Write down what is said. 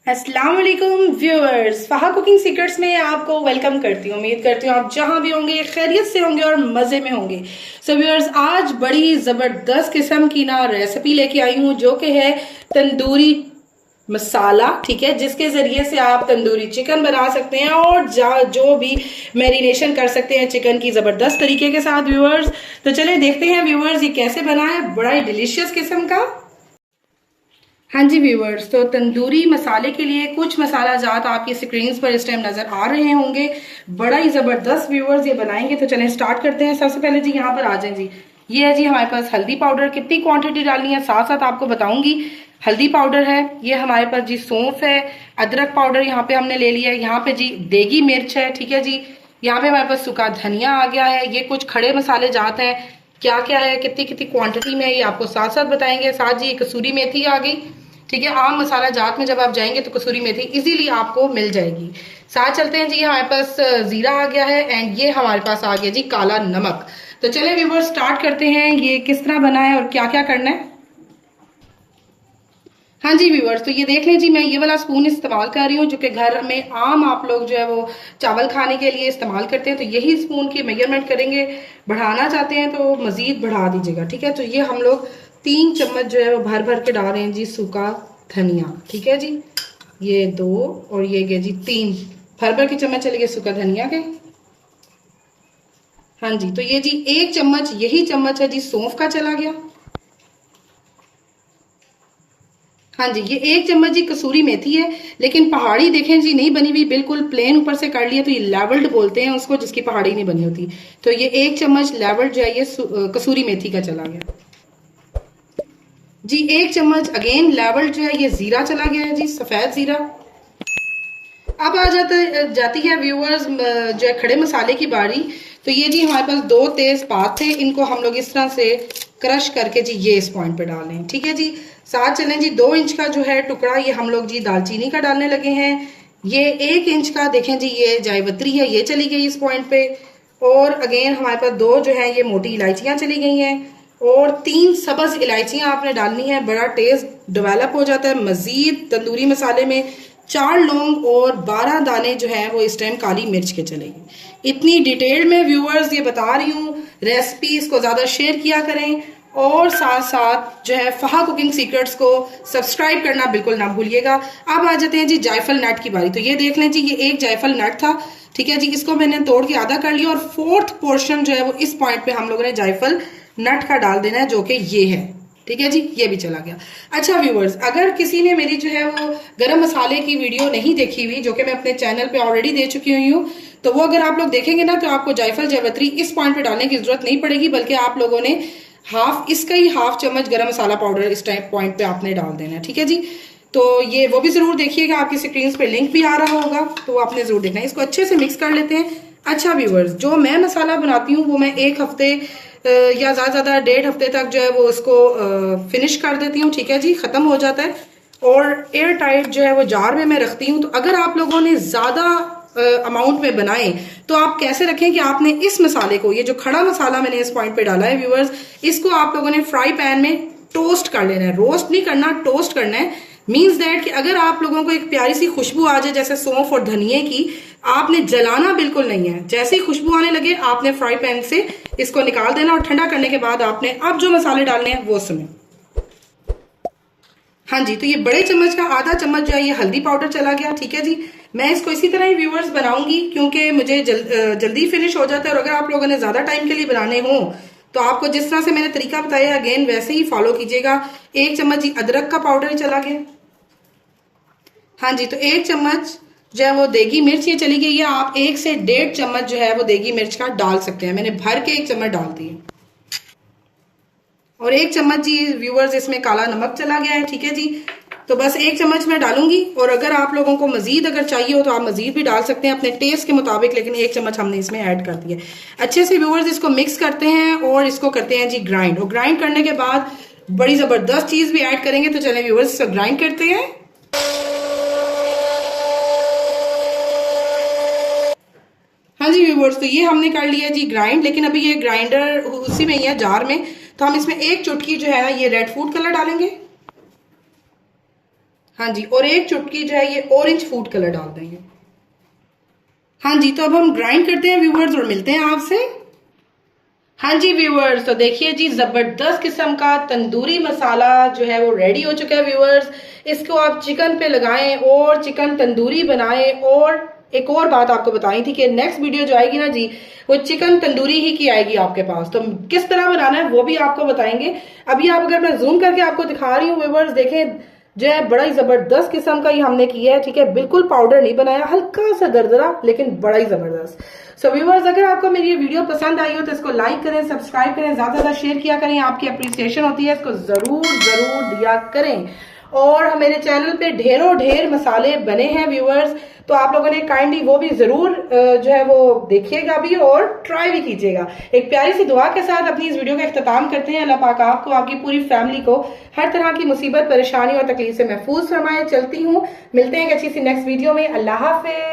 अस्सलाम वालेकुम viewers, फहा cooking secrets में आपको वेलकम करती हूँ। उम्मीद करती हूँ आप जहां भी होंगे खैरियत से होंगे और मजे में होंगे। सो व्यूअर्स, आज बड़ी जबरदस्त किस्म की ना रेसिपी लेके आई हूँ जो कि है तंदूरी मसाला। ठीक है, जिसके जरिए से आप तंदूरी चिकन बना सकते हैं और जो भी मैरिनेशन कर सकते हैं चिकन की जबरदस्त तरीके के साथ। व्यूअर्स, तो चले देखते हैं व्यूअर्स ये कैसे बना है, बड़ा ही डिलीशियस किस्म का। हाँ जी व्यूवर्स, तो तंदूरी मसाले के लिए कुछ मसाला जात आपकी स्क्रीन पर इस टाइम नजर आ रहे होंगे। बड़ा ही जबरदस्त व्यूवर्स ये बनाएंगे। तो चलें स्टार्ट करते हैं। सबसे पहले जी यहाँ पर आ जाएं जी, ये है जी हमारे पास हल्दी पाउडर। कितनी क्वांटिटी डालनी है साथ साथ आपको बताऊंगी। हल्दी पाउडर है, ये हमारे पास जी सौंफ है, अदरक पाउडर यहाँ पे हमने ले लिया है, यहाँ पे जी देगी मिर्च है। ठीक है जी, यहाँ पे हमारे पास सूखा धनिया आ गया है। ये कुछ खड़े मसाले जात हैं, क्या क्या है कितनी कितनी क्वांटिटी में है ये आपको साथ साथ बताएंगे। साथ जी कसूरी मेथी आ गई। ठीक है, आम मसाला जात में जब आप जाएंगे तो कसूरी मेथी इजीली आपको मिल जाएगी। साथ चलते हैं जी, हमारे पास जीरा आ गया है एंड ये हमारे पास आ गया जी काला नमक। तो चलिए व्यूअर्स स्टार्ट करते हैं ये किस तरह बना है और क्या क्या करना है। हाँ जी व्यूअर्स, तो ये देख लें जी, मैं ये वाला स्पून इस्तेमाल कर रही हूँ जो कि घर में आम आप लोग जो है वो चावल खाने के लिए इस्तेमाल करते हैं। तो यही स्पून की मेजरमेंट करेंगे। बढ़ाना चाहते हैं तो मजीद बढ़ा दीजिएगा। ठीक है, तो ये हम लोग 3 चम्मच जो है वो भर भर के डाल रहे हैं जी सूखा धनिया। ठीक है जी, ये 2 और ये गए जी 3 भर भर के चम्मच चले गए सूखा धनिया के। हाँ जी, तो ये जी 1 चम्मच यही चम्मच है जी सौंफ का चला गया। हाँ जी, ये 1 चम्मच जी कसूरी मेथी है, लेकिन पहाड़ी देखें जी नहीं बनी हुई, बिल्कुल प्लेन ऊपर से कर लिया तो ये लेवल्ड बोलते हैं उसको, जिसकी पहाड़ी नहीं बनी होती। तो ये 1 चम्मच लेवल्ड जो है ये कसूरी मेथी का चला गया जी। 1 चम्मच अगेन लेवल्ड जो है ये जीरा चला गया है जी, सफेद जीरा। अब आ जाती है व्यूअर्स जो है खड़े मसाले की बारी। तो ये जी हमारे पास 2 तेज पात थे, इनको हम लोग इस तरह से क्रश करके जी ये इस पॉइंट पे डाल लें। ठीक है जी, साथ चलें जी 2 इंच का जो है टुकड़ा ये हम लोग जी दालचीनी का डालने लगे हैं। ये 1 इंच का देखें जी ये जायवत्री है, ये चली गई इस पॉइंट पे। और अगेन हमारे पास 2 जो है ये मोटी इलायचियां चली गई हैं और 3 सब्ज इलायचियां आपने डालनी है, बड़ा टेस्ट डेवलप हो जाता है मजीद तंदूरी मसाले में। 4 लौंग और 12 दाने जो है वो इस टाइम काली मिर्च के चलेंगे। इतनी डिटेल में व्यूअर्स ये बता रही हूँ, रेसिपी इसको ज्यादा शेयर किया करें और साथ साथ जो है फहा कुकिंग सीक्रेट्स को सब्सक्राइब करना बिल्कुल ना भूलिएगा। अब आ जाते हैं जी जायफल नट की बारी। तो ये देख लें जी, ये एक जायफल नट था। ठीक है जी, इसको मैंने तोड़ के आधा कर लिया और 4th पोर्शन जो है वो इस पॉइंट पे हम लोगों ने जायफल नट का डाल देना है जो कि ये है। ठीक है जी, ये भी चला गया। अच्छा व्यूअर्स, अगर किसी ने मेरी जो है वो गरम मसाले की वीडियो नहीं देखी हुई जो कि मैं अपने चैनल पे ऑलरेडी दे चुकी हुई हूँ, तो वो अगर आप लोग देखेंगे ना तो आपको जायफल जावित्री इस पॉइंट पे डालने की जरूरत नहीं पड़ेगी, बल्कि आप लोगों ने इसका ही हाफ चम्मच गरम मसाला पाउडर इस टाइप पॉइंट पे आपने डाल देना है। ठीक है जी, तो ये वो भी जरूर देखिएगा, आपकी स्क्रीन पे लिंक भी आ रहा होगा तो वो आपने जरूर देखना है। इसको अच्छे से मिक्स कर लेते हैं। अच्छा व्यूअर्स, जो मैं मसाला बनाती हूँ वो मैं 1 हफ्ते या ज्यादा 1.5 हफ्ते तक जो है वो उसको फिनिश कर देती हूँ। ठीक है जी, खत्म हो जाता है और एयर टाइट जो है वो जार में मैं रखती हूँ। तो अगर आप लोगों ने ज्यादा अमाउंट में बनाए तो आप कैसे रखें कि आपने इस मसाले को, ये जो खड़ा मसाला मैंने इस पॉइंट पे डाला है व्यूअर्स, इसको आप लोगों ने फ्राई पैन में टोस्ट कर लेना है। रोस्ट नहीं करना, टोस्ट करना है। मीन्स दैट कि अगर आप लोगों को एक प्यारी सी खुशबू आ जाए जैसे सौंफ और धनिए की, आपने जलाना बिल्कुल नहीं है। जैसे ही खुशबू आने लगे आपने फ्राई पैन से इसको निकाल देना और ठंडा करने के बाद आपने अब जो मसाले डालने हैं वो सुने। हाँ जी, तो ये बड़े चम्मच का आधा चम्मच जो है ये हल्दी पाउडर चला गया। ठीक है जी, मैं इसको इसी तरह ही व्यूअर्स बनाऊंगी क्योंकि मुझे जल्दी फिनिश हो जाता है। और अगर आप लोगों ने ज्यादा टाइम के लिए बनाने हो तो आपको जिस तरह से मैंने तरीका बताया अगेन वैसे ही फॉलो कीजिएगा। 1 चम्मच जी अदरक का पाउडर चला गया। हाँ जी, तो 1 चम्मच जो है वो देगी मिर्च ये चली गई है। आप 1 से 1.5 चम्मच जो है वो देगी मिर्च का डाल सकते हैं। मैंने भर के 1 चम्मच डाल दी और 1 चम्मच जी व्यूअर्स इसमें काला नमक चला गया है। ठीक है जी, तो बस 1 चम्मच मैं डालूंगी और अगर आप लोगों को मजीद अगर चाहिए हो तो आप मजीद भी डाल सकते हैं अपने टेस्ट के मुताबिक, लेकिन 1 चम्मच हमने इसमें ऐड कर दिया। अच्छे से व्यूअर्स इसको मिक्स करते हैं और इसको करते हैं जी ग्राइंड। और ग्राइंड करने के बाद बड़ी जबरदस्त चीज भी ऐड करेंगे। तो चले व्यूअर्स इसको ग्राइंड करते हैं। हाँ जी व्यूअर्स, तो ये हमने कर लिया जी ग्राइंड, लेकिन अभी ये ग्राइंडर उसी में ही है जार में। तो हम इसमें 1 चुटकी जो है ये रेड फूड कलर डालेंगे। हाँ जी, और एक चुटकी जो है ये ऑरेंज फूड कलर डाल देंगे। हाँ जी, तो अब हम ग्राइंड करते हैं व्यूअर्स और मिलते हैं आपसे। हाँ जी व्यूअर्स, तो देखिए जी जबरदस्त किस्म का तंदूरी मसाला जो है वो रेडी हो चुका है व्यूअर्स। इसको आप चिकन पे लगाएं और चिकन तंदूरी बनाएं। और एक और बात आपको बतानी थी कि नेक्स्ट वीडियो जो आएगी ना जी, वो चिकन तंदूरी ही की आएगी आपके पास, तो किस तरह बनाना है वो भी आपको बताएंगे। अभी आप अगर मैं जूम करके आपको दिखा रही हूँ व्यूअर्स, देखें जो है बड़ा ही जबरदस्त किस्म का ही हमने किया है, ठीक है, बिल्कुल पाउडर नहीं बनाया, हल्का सा दरदरा लेकिन बड़ा ही जबरदस्त। सो व्यूअर्स, अगर आपको मेरी ये वीडियो पसंद आई हो तो इसको लाइक करें, सब्सक्राइब करें, ज्यादा से ज्यादा शेयर किया करें, आपकी अप्रिसिएशन होती है, इसको जरूर जरूर दिया करें। और मेरे चैनल पे ढेरों ढेर मसाले बने हैं व्यूअर्स, तो आप लोगों ने काइंडली वो भी जरूर जो है वो देखिएगा भी और ट्राई भी कीजिएगा। एक प्यारी सी दुआ के साथ अपनी इस वीडियो का इख्तिताम करते हैं। अल्लाह पाक आपको, आपकी पूरी फैमिली को हर तरह की मुसीबत, परेशानी और तकलीफ से महफूज फरमाए। चलती हूँ, मिलते हैं एक अच्छी सी नेक्स्ट वीडियो में। अल्लाह हाफिज।